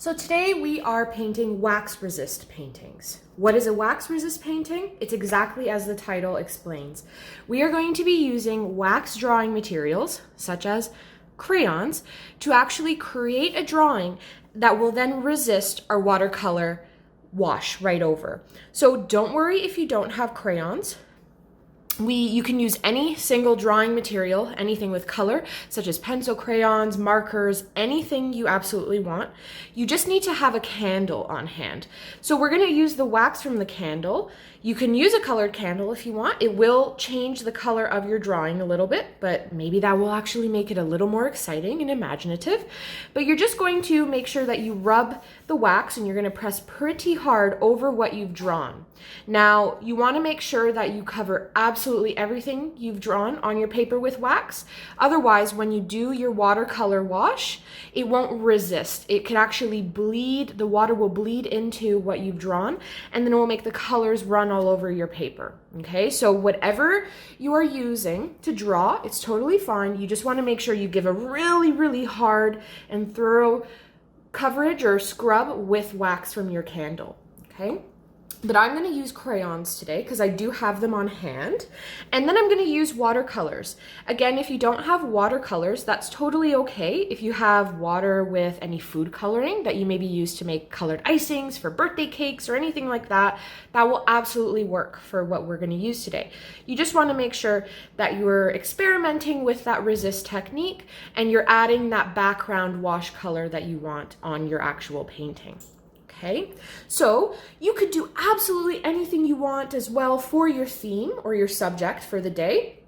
So today we are painting wax resist paintings. What is a wax resist painting? It's exactly as the title explains. We are going to be using wax drawing materials, such as crayons, to actually create a drawing that will then resist our watercolor wash right over. So don't worry if you don't have crayons. You can use any single drawing material, anything with color, such as pencil, crayons, markers, anything you absolutely want. You just need to have a candle on hand. So we're going to use the wax from the candle. You can use a colored candle if you want. It will change the color of your drawing a little bit, but maybe that will actually make it a little more exciting and imaginative. But you're just going to make sure that you rub the wax and you're going to press pretty hard over what you've drawn. Now, you want to make sure that you cover absolutely everything you've drawn on your paper with wax. Otherwise, when you do your watercolor wash, it won't resist. It could actually bleed, the water will bleed into what you've drawn, and then it will make the colors run all over your paper. Okay, so whatever you are using to draw, it's totally fine. You just want to make sure you give a really, really hard and thorough coverage or scrub with wax from your candle. Okay. But I'm going to use crayons today because I do have them on hand. And then I'm going to use watercolors. Again, if you don't have watercolors, that's totally okay. If you have water with any food coloring that you maybe use to make colored icings for birthday cakes or anything like that, that will absolutely work for what we're going to use today. You just want to make sure that you're experimenting with that resist technique and you're adding that background wash color that you want on your actual painting. Okay, so you could do absolutely anything you want as well for your theme or your subject for the day.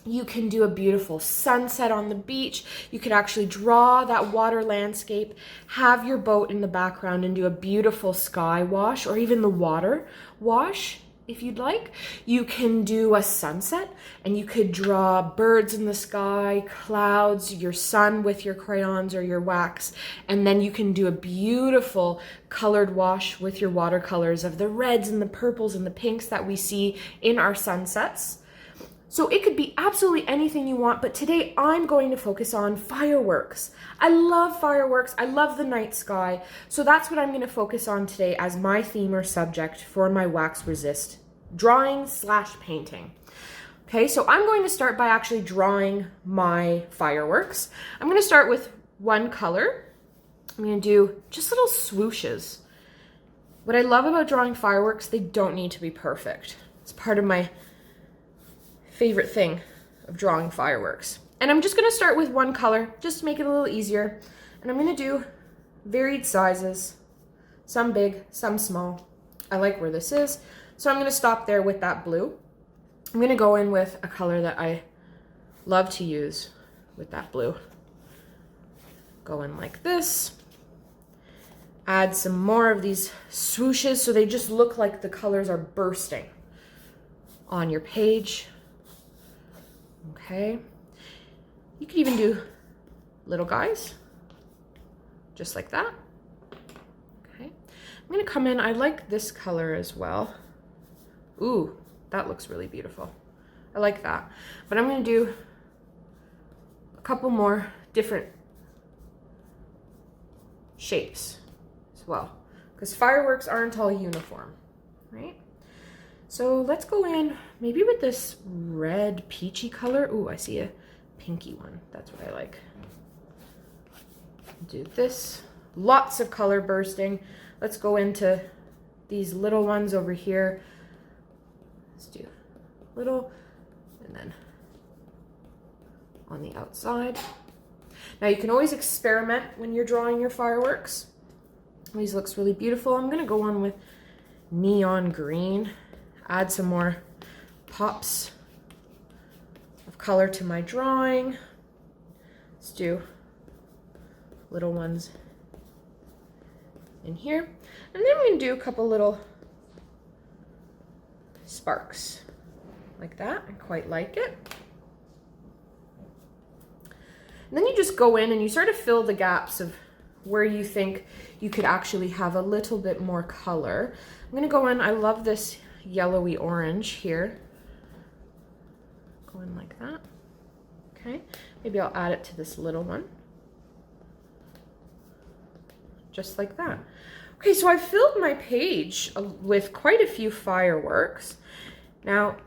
You can do a beautiful sunset on the beach. You could actually draw that water landscape, have your boat in the background and do a beautiful sky wash or even the water wash. If you'd like, you can do a sunset and you could draw birds in the sky, clouds, your sun with your crayons or your wax, and then you can do a beautiful colored wash with your watercolors of the reds and the purples and the pinks that we see in our sunsets. So it could be absolutely anything you want, but today I'm going to focus on fireworks. I love fireworks. I love the night sky. So that's what I'm going to focus on today as my theme or subject for my wax resist drawing / painting. Okay, so I'm going to start by actually drawing my fireworks. I'm going to start with one color. I'm going to do just little swooshes. What I love about drawing fireworks, they don't need to be perfect. It's part of my favorite thing of drawing fireworks. And I'm just going to start with one color just to make it a little easier. And I'm going to do varied sizes, some big, some small. I like where this is. So I'm going to stop there with that blue. I'm going to go in with a color that I love to use with that blue. Go in like this. Add some more of these swooshes so they just look like the colors are bursting on your page. Okay, you could even do little guys, just like that. Okay, I'm gonna come in, I like this color as well. Ooh, that looks really beautiful. I like that. But I'm gonna do a couple more different shapes as well, because fireworks aren't all uniform, right? So let's go in maybe with this red peachy color. Ooh, I see a pinky one. That's what I like. Do this. Lots of color bursting. Let's go into these little ones over here. Let's do little and then on the outside. Now you can always experiment when you're drawing your fireworks. These looks really beautiful. I'm gonna go on with neon green. Add some more pops of color to my drawing. Let's do little ones in here. And then we're going to do a couple little sparks like that. I quite like it. And then you just go in and you sort of fill the gaps of where you think you could actually have a little bit more color. I'm going to go in, I love this yellowy orange here. Go in like that. Okay, maybe I'll add it to this little one. just like that. Okay, so I've filled my page with quite a few fireworks. Now,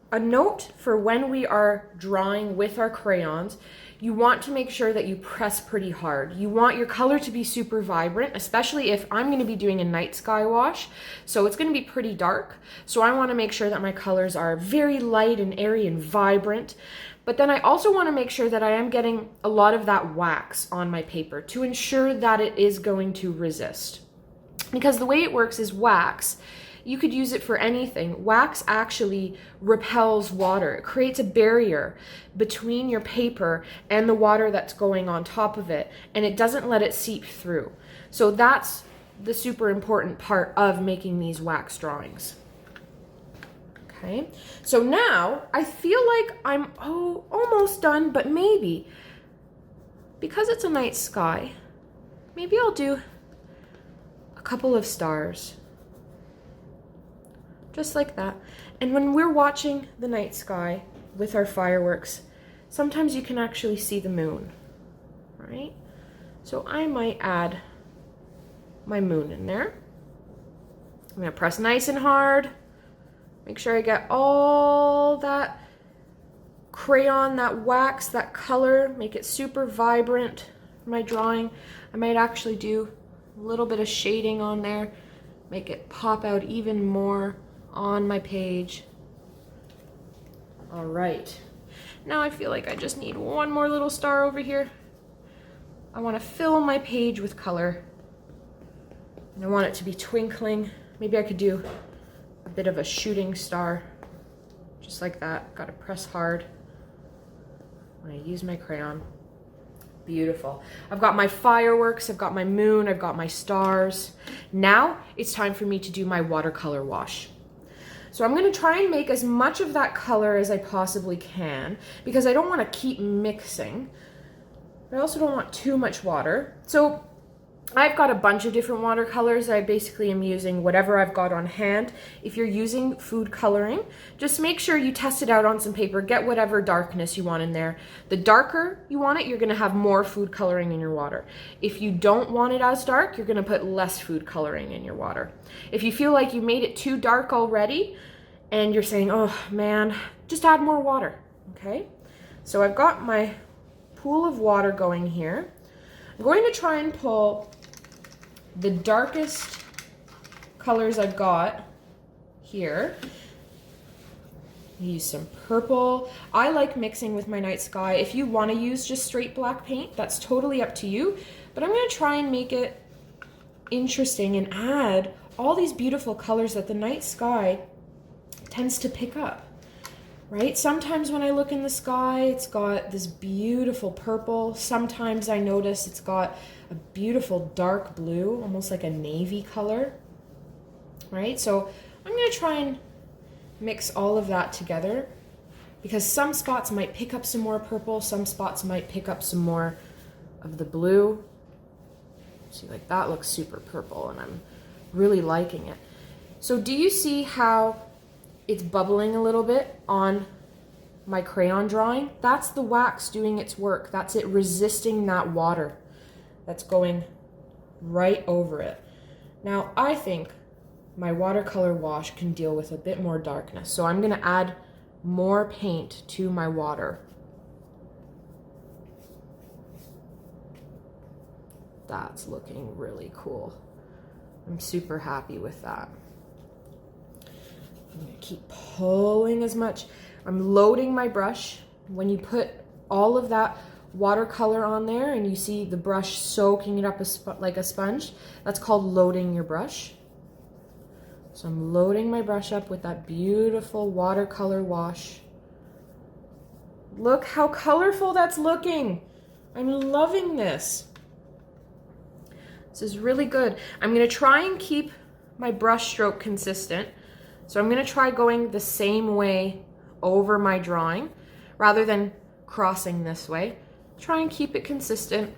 a note for when we are drawing with our crayons, you want to make sure that you press pretty hard. You want your color to be super vibrant, especially if I'm going to be doing a night sky wash, so it's going to be pretty dark. So I want to make sure that my colors are very light and airy and vibrant. But then I also want to make sure that I am getting a lot of that wax on my paper to ensure that it is going to resist. Because the way it works is wax, you could use it for anything. Wax actually repels water. It creates a barrier between your paper and the water that's going on top of it, and it doesn't let it seep through. So that's the super important part of making these wax drawings. Okay, so now I feel like I'm almost done, but maybe, because it's a night sky, maybe I'll do a couple of stars. Just like that. And when we're watching the night sky with our fireworks, sometimes you can actually see the moon, right? So I might add my moon in there. I'm gonna press nice and hard. Make sure I get all that crayon, that wax, that color, make it super vibrant for my drawing. I might actually do a little bit of shading on there, make it pop out even more on my page. All right, now I feel like I just need one more little star over here. I want to fill my page with color, and I want it to be twinkling. Maybe I could do a bit of a shooting star, just like that. Got to press hard when I use my crayon. Beautiful. I've got my fireworks, I've got my moon, I've got my stars. Now it's time for me to do my watercolor wash. So I'm going to try and make as much of that color as I possibly can, because I don't want to keep mixing, but I also don't want too much water. So I've got a bunch of different watercolors. I basically am using whatever I've got on hand. If you're using food coloring, just make sure you test it out on some paper. Get whatever darkness you want in there. The darker you want it, you're going to have more food coloring in your water. If you don't want it as dark, you're going to put less food coloring in your water. If you feel like you made it too dark already and you're saying, oh man, just add more water, okay? So I've got my pool of water going here. I'm going to try and pull the darkest colors I've got here. Use some purple. I like mixing with my night sky. If you want to use just straight black paint, that's totally up to you. But I'm going to try and make it interesting and add all these beautiful colors that the night sky tends to pick up. Right? Sometimes when I look in the sky, it's got this beautiful purple. Sometimes I notice it's got a beautiful dark blue, almost like a navy color. Right? So I'm going to try and mix all of that together, because some spots might pick up some more purple, some spots might pick up some more of the blue. See, like that looks super purple and I'm really liking it. So do you see how it's bubbling a little bit on my crayon drawing? That's the wax doing its work. That's it resisting that water that's going right over it. Now, I think my watercolor wash can deal with a bit more darkness, so I'm going to add more paint to my water. That's looking really cool. I'm super happy with that. I'm going to keep pulling as much. I'm loading my brush. When you put all of that watercolor on there and you see the brush soaking it up like a sponge, that's called loading your brush. So I'm loading my brush up with that beautiful watercolor wash. Look how colorful that's looking. I'm loving this. This is really good. I'm going to try and keep my brush stroke consistent. So I'm going to try going the same way over my drawing rather than crossing this way. Try and keep it consistent.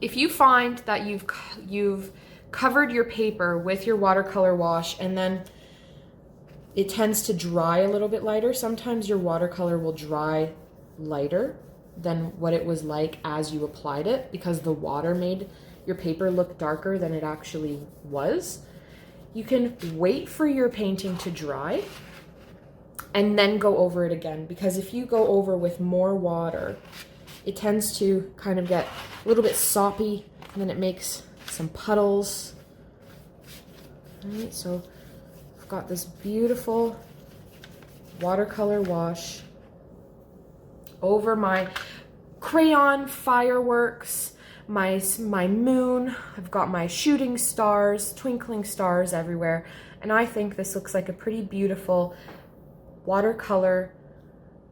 If you find that you've covered your paper with your watercolor wash and then it tends to dry a little bit lighter, sometimes your watercolor will dry lighter than what it was like as you applied it, because the water made your paper look darker than it actually was. You can wait for your painting to dry and then go over it again, because if you go over with more water, it tends to kind of get a little bit soppy, and then it makes some puddles. All right, so I've got this beautiful watercolor wash over my crayon fireworks, my moon. I've got my shooting stars, twinkling stars everywhere, and I think this looks like a pretty beautiful watercolor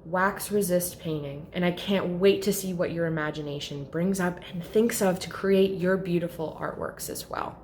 wax resist painting, and I can't wait to see what your imagination brings up and thinks of to create your beautiful artworks as well.